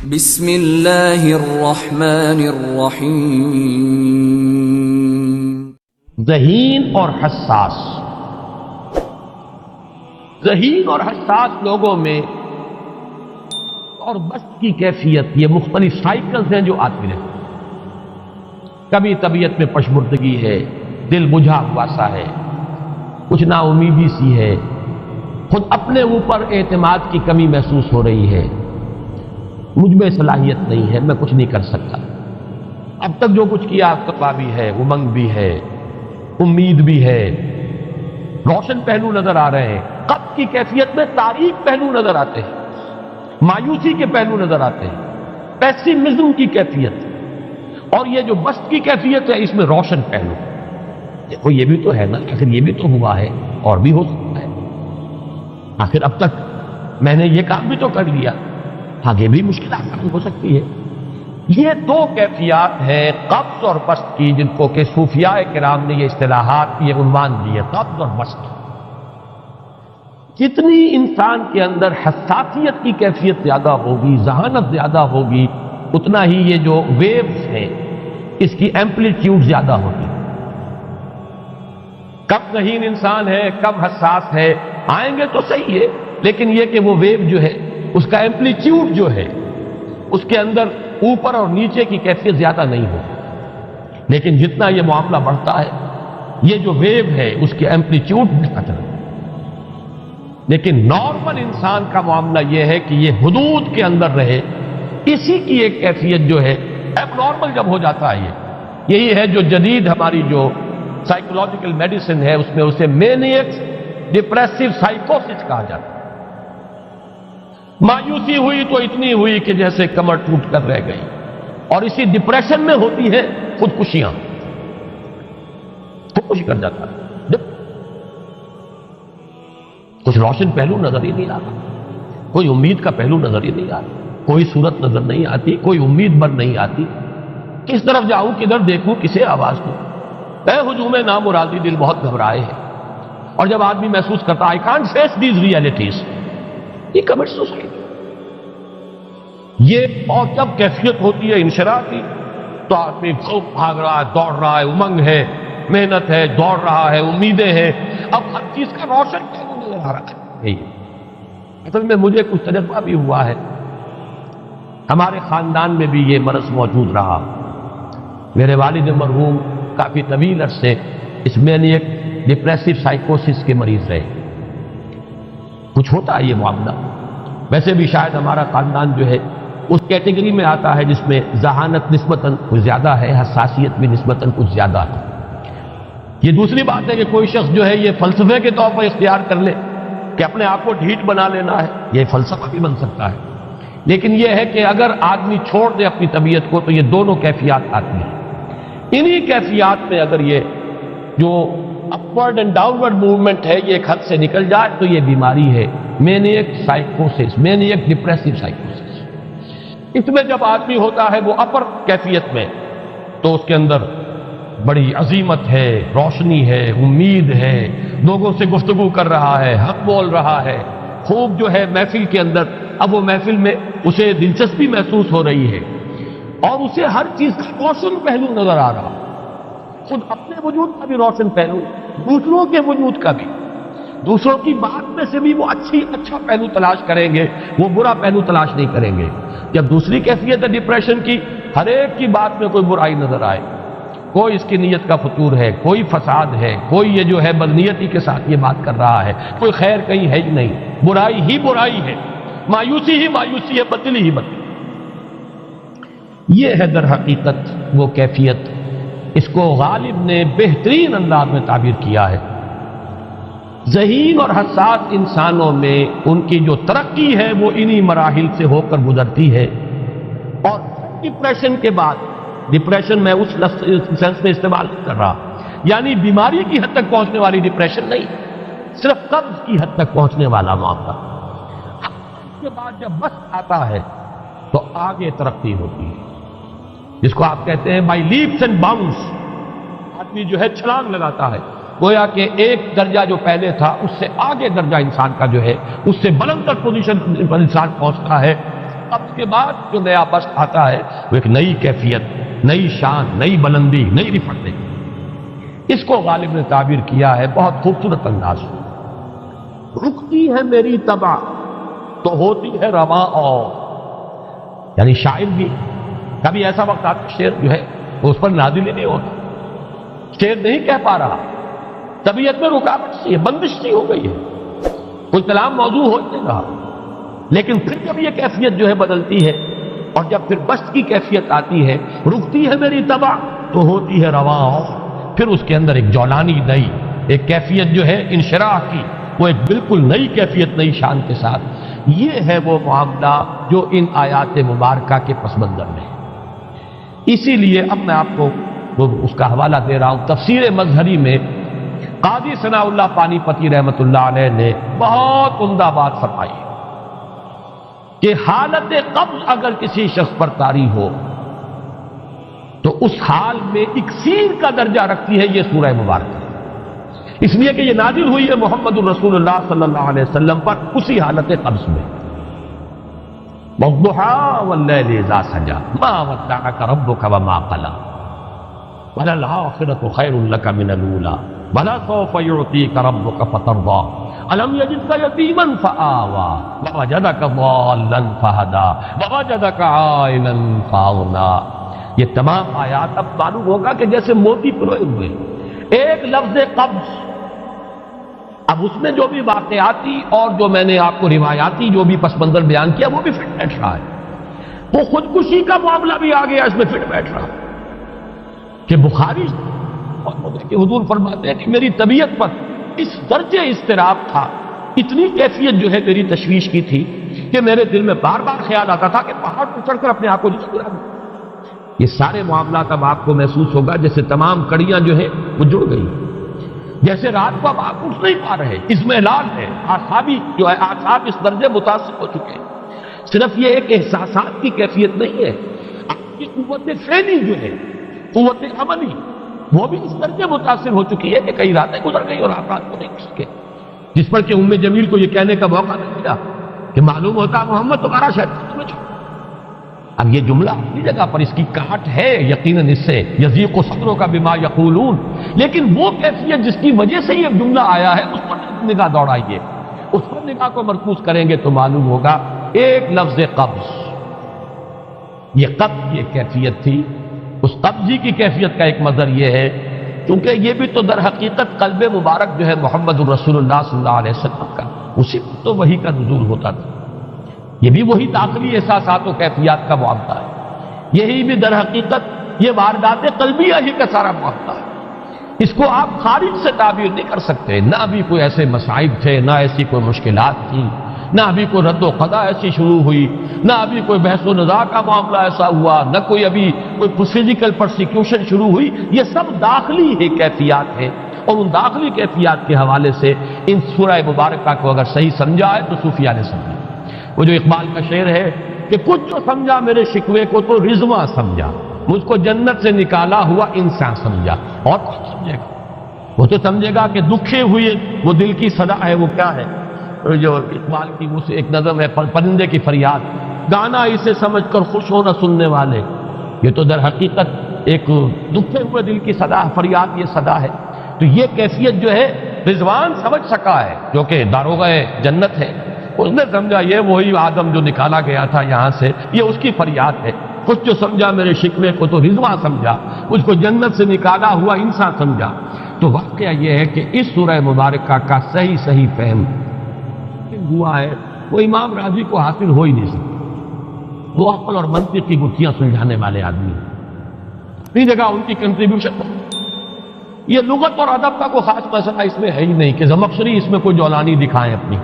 بسم اللہ الرحمن الرحیم۔ ذہین اور حساس، ذہین اور حساس لوگوں میں اور بست کی کیفیت، یہ مختلف سائیکلز ہیں جو آتی رہتی ہیں۔ کبھی طبیعت میں پشمردگی ہے، دل بجھا ہوا سا ہے، کچھ نا امیدی سی ہے، خود اپنے اوپر اعتماد کی کمی محسوس ہو رہی ہے، مجھ میں صلاحیت نہیں ہے، میں کچھ نہیں کر سکتا، اب تک جو کچھ کیا تقویٰ بھی ہے، امنگ بھی ہے، امید بھی ہے، روشن پہلو نظر آ رہے ہیں۔ قبض کی کیفیت میں تاریک پہلو نظر آتے ہیں، مایوسی کے پہلو نظر آتے ہیں، پیسیمزم کی کیفیت، اور یہ جو بست کی کیفیت ہے اس میں روشن پہلو۔ دیکھو یہ بھی تو ہے نا، آخر یہ بھی تو ہوا ہے اور بھی ہو سکتا ہے، آخر اب تک میں نے یہ کام بھی تو کر لیا، آگے بھی مشکلات ہو سکتی ہے۔ یہ دو کیفیات ہیں قبض اور بست کی، جن کو کہ صوفیاء کرام نے یہ اصطلاحات، یہ عنوان دیے، قبض اور بست۔ جتنی انسان کے اندر حساسیت کی کیفیت زیادہ ہوگی، ذہانت زیادہ ہوگی، اتنا ہی یہ جو ویوز ہیں اس کی ایمپلیٹیوڈ زیادہ ہوگی۔ کب ذہین انسان ہے، کب حساس ہے، آئیں گے تو صحیح ہے، لیکن یہ کہ وہ ویو جو ہے اس کا ایمپلیٹیوڈ جو ہے اس کے اندر اوپر اور نیچے کی کیفیت زیادہ نہیں ہو، لیکن جتنا یہ معاملہ بڑھتا ہے یہ جو ویو ہے اس کی ایمپلیٹیوڈ بڑھتا چلا۔ لیکن نارمل انسان کا معاملہ یہ ہے کہ یہ حدود کے اندر رہے، اسی کی ایک کیفیت جو ہے ایب نارمل جب ہو جاتا ہے، یہی ہے جو جدید ہماری جو سائیکولوجیکل میڈیسن ہے اس میں اسے مینیکس ڈپریسو سائیکوسس کہا جاتا ہے۔ مایوسی ہوئی تو اتنی ہوئی کہ جیسے کمر ٹوٹ کر رہ گئی، اور اسی ڈپریشن میں ہوتی ہیں خودکشیاں، خودکشی کر جاتا ہے۔ کچھ روشن پہلو نظر ہی نہیں آتا، کوئی امید کا پہلو نظر ہی نہیں آتا، کوئی صورت نظر نہیں آتی، کوئی امید بر نہیں آتی، کس طرف جاؤں، کدھر دیکھوں، کسے آواز دوں۔ اے ہجوم نامرادی دل بہت گھبرائے ہیں، اور جب آدمی محسوس کرتا I can't face these realities، یہ commits suicide۔ یہ اور جب کیفیت ہوتی ہے انشراح کی تو آدمی خوب بھاگ رہا ہے، دوڑ رہا ہے، امنگ ہے، محنت ہے، دوڑ رہا ہے، امیدیں ہیں، اب ہر چیز کا روشن پہلو نظر آ رہا ہے۔ اصل میں مجھے کچھ تجربہ بھی ہوا ہے، ہمارے خاندان میں بھی یہ مرض موجود رہا۔ میرے والد مرحوم کافی طویل عرصے اس مینیک ڈپریسو سائیکوسس کے مریض رہے۔ کچھ ہوتا ہے یہ معاملہ، ویسے بھی شاید ہمارا خاندان جو ہے اس کیٹیگری میں آتا ہے جس میں ذہانت نسبتاً کچھ زیادہ ہے، حساسیت بھی نسبتاً کچھ زیادہ ہے۔ یہ دوسری بات ہے کہ کوئی شخص جو ہے یہ فلسفے کے طور پر اختیار کر لے کہ اپنے آپ کو ڈھیٹ بنا لینا ہے، یہ فلسفہ بھی بن سکتا ہے، لیکن یہ ہے کہ اگر آدمی چھوڑ دے اپنی طبیعت کو تو یہ دونوں کیفیات آتی ہیں۔ انہی کیفیات میں اگر یہ جو اپورڈ اینڈ ڈاؤنورڈ موومنٹ ہے یہ ایک حد سے نکل جائے تو یہ بیماری ہے مینیک سائیکوسس، مینیک ڈپریسو سائیکوسس۔ اس میں جب آدمی ہوتا ہے وہ اپر کیفیت میں تو اس کے اندر بڑی عظیمت ہے، روشنی ہے، امید ہے، لوگوں سے گفتگو کر رہا ہے، حق بول رہا ہے، خوب جو ہے محفل کے اندر، اب وہ محفل میں اسے دلچسپی محسوس ہو رہی ہے اور اسے ہر چیز کا روشن پہلو نظر آ رہا، خود اپنے وجود کا بھی روشن پہلو، دوسروں کے وجود کا بھی، دوسروں کی بات میں سے بھی وہ اچھا پہلو تلاش کریں گے، وہ برا پہلو تلاش نہیں کریں گے۔ جب دوسری کیفیت ہے ڈپریشن کی، ہر ایک کی بات میں کوئی برائی نظر آئے، کوئی اس کی نیت کا فطور ہے، کوئی فساد ہے، کوئی یہ جو ہے بدنیتی کے ساتھ یہ بات کر رہا ہے، کوئی خیر کہیں ہے ہی نہیں، برائی ہی برائی ہے، مایوسی ہی مایوسی ہے، بدلی ہی بدلی۔ یہ ہے در حقیقت وہ کیفیت، اس کو غالب نے بہترین انداز میں تعبیر کیا ہے۔ ذہین اور حساس انسانوں میں ان کی جو ترقی ہے وہ انہی مراحل سے ہو کر گزرتی ہے، اور ڈپریشن کے بعد، ڈپریشن میں اس سینس میں استعمال نہیں کر رہا، یعنی بیماری کی حد تک پہنچنے والی ڈپریشن نہیں، صرف قبض کی حد تک پہنچنے والا معاملہ۔ اس کے بعد جب بس آتا ہے تو آگے ترقی ہوتی ہے، جس کو آپ کہتے ہیں بائی لیپس اینڈ باؤنڈس، آدمی جو ہے چھلانگ لگاتا ہے، گویا کہ ایک درجہ جو پہلے تھا اس سے آگے درجہ انسان کا جو ہے اس سے بلند تر پوزیشن پر انسان پہنچتا ہے، قبض کے بعد جو نیا بست آتا ہے وہ ایک نئی کیفیت، نئی شان، نئی بلندی، نئی رفعت ہے۔ اس کو غالب نے تعبیر کیا ہے بہت خوبصورت انداز میں، رکتی ہے میری طبع تو ہوتی ہے رواں اور، یعنی شاعر بھی کبھی ایسا وقت آتا شعر جو ہے اس پر نازل ہی نہیں ہوتا، شعر نہیں کہہ پا رہا، طبیعت میں رکاوٹ سی ہے، بندش سی ہو گئی ہے، کوئی کلام موضوع ہو نہیں رہا، لیکن پھر جب یہ کیفیت جو ہے بدلتی ہے اور جب پھر بست کی کیفیت آتی ہے، رکتی ہے میری طبع تو ہوتی ہے رواں اور، پھر اس کے اندر ایک جولانی نئی ایک کیفیت جو ہے انشراح کی، وہ ایک بالکل نئی کیفیت، نئی شان کے ساتھ۔ یہ ہے وہ معاملہ جو ان آیات مبارکہ کے پس منظر میں ہے۔ اسی لیے اب میں آپ کو اس کا حوالہ دے رہا ہوں، تفسیر مظہری میں قاضی ثناء اللہ پانی پتی رحمۃ اللہ علیہ نے بہت عمدہ بات فرمائی کہ حالت قبض اگر کسی شخص پر طاری ہو تو اس حال میں اکسیر کا درجہ رکھتی ہے یہ سورہ مبارکہ، اس لیے کہ یہ نازل ہوئی ہے محمد الرسول اللہ صلی اللہ علیہ وسلم پر اسی حالت قبض میں۔ وَالضُّحَىٰ وَاللَّيْلِ إِذَا سَجَىٰ مَا وَدَّعَكَ رَبُّكَ وَمَا قَلَىٰ وَلَلْآخِرَةُ خَيْرٌ لَكَ مِنَ الْأُولَىٰ وَلَسَوْفَ يُعْطِيكَ رَبُّكَ فَتَرْضَىٰ أَلَمْ يَجِدْكَ يَتِيمًا فَآوَىٰ وَوَجَدَكَ ضَالًّا فَهَدَىٰ وَوَجَدَكَ عَائِلًا فَأَغْنَىٰ۔ یہ تمام آیات اب معلوم ہوگا کہ جیسے موتی پروئے ہوئے، ایک لفظ قبض، اب اس میں جو بھی واقعاتی اور جو میں نے آپ کو روایاتی جو بھی پس منظر بیان کیا وہ بھی فٹ بیٹھ رہا ہے، وہ خودکشی کا معاملہ بھی آ گیا، اس میں فٹ بیٹھ رہا کہ بخاری کہ حضور فرماتے ہیں کہ میری طبیعت پر اس درجے اضطراب تھا، اتنی کیفیت جو ہے میری تشویش کی تھی کہ میرے دل میں بار بار خیال آتا تھا کہ پہاڑ پر چڑھ کر اپنے آپ کو نیچے گرا دوں۔ یہ سارے معاملات اب آپ کو محسوس ہوگا جیسے تمام کڑیاں جو ہیں وہ جڑ گئی، جیسے رات کو اب آپ اٹھ نہیں پا رہے، اضمحلال ہے، اعصابی جو ہے اعصاب اس درجے متاثر ہو چکے ہیں۔ صرف یہ ایک احساسات کی کیفیت نہیں ہے، آپ کی قوت فعلی جو ہے، قوت عملی، وہ بھی اس درجے متاثر ہو چکی ہے کہ کئی راتیں گزر گئی اور آپ رات کو نہیں اٹھ سکے، جس پر کہ ام جمیل کو یہ کہنے کا موقع نہیں ملا کہ معلوم ہوتا محمد تمہارا شیطان تمہیں چھوڑ۔ اب یہ جملہ اپنی جگہ پر اس کی کاٹ ہے یقیناً، اس سے یضیق صدروں کا بما یقولون، لیکن وہ کیفیت جس کی وجہ سے یہ جملہ آیا ہے اس پر نگاہ دوڑائیے، اس پر نگاہ کو مرکوز کریں گے تو معلوم ہوگا ایک لفظ قبض، یہ قبض کی ایک کیفیت تھی، اس قبضی کی کیفیت کا ایک مظہر یہ ہے کیونکہ یہ بھی تو در حقیقت قلب مبارک جو ہے محمد الرسول اللہ صلی اللہ علیہ وسلم کا، اسی پر تو وحی کا نزول ہوتا تھا، یہ بھی وہی داخلی احساسات و کیفیات کا معاملہ ہے، یہی بھی در حقیقت یہ واردات قلبیہ ہی کا سارا معاملہ ہے، اس کو آپ خارج سے تعبیر نہیں کر سکتے، نہ ابھی کوئی ایسے مصائب تھے، نہ ایسی کوئی مشکلات تھی، نہ ابھی کوئی رد و قضا ایسی شروع ہوئی، نہ ابھی کوئی بحث و نزاع کا معاملہ ایسا ہوا، نہ کوئی ابھی کوئی فزیکل پرسیکیوشن شروع ہوئی، یہ سب داخلی ہی کیفیات ہیں، اور ان داخلی کیفیات کے حوالے سے ان سورہ مبارکہ کو اگر صحیح سمجھا ہے تو صوفیہ نے سمجھا۔ وہ جو اقبال کا شعر ہے کہ کچھ جو سمجھا میرے شکوے کو تو رضواں سمجھا، مجھ کو جنت سے نکالا ہوا انسان سمجھا، اور کون سمجھے گا؟ وہ تو سمجھے گا کہ دکھے ہوئے وہ دل کی صدا ہے، وہ کیا ہے جو اقبال کی وہ ایک نظم ہے پرندے کی فریاد، گانا اسے سمجھ کر خوش ہونا سننے والے، یہ تو در حقیقت ایک دکھے ہوئے دل کی صدا فریاد، یہ صدا ہے۔ تو یہ کیفیت جو ہے رضوان سمجھ سکا ہے جو کہ داروغہ جنت ہے، اس نے سمجھا یہ وہی آدم جو نکالا گیا تھا یہاں سے، یہ اس کی فریاد ہے۔ کچھ جو سمجھا میرے شکوے کو تو رضواں سمجھا، مجھ کو جنت سے نکالا ہوا انسان سمجھا۔ تو واقعہ یہ ہے کہ اس سورہ مبارکہ کا صحیح فہم ہوا ہے وہ امام راضی کو حاصل ہو ہی نہیں سکتا، وہ عقل اور منطق کی گتھیاں سلجھانے والے آدمی ہیں، اپنی جگہ ان کی کنٹریبیوشن، یہ لغت اور ادب کا کوئی خاص مسئلہ اس میں ہے ہی نہیں کہ زمخشری اس میں کوئی جولانی دکھائیں اپنی،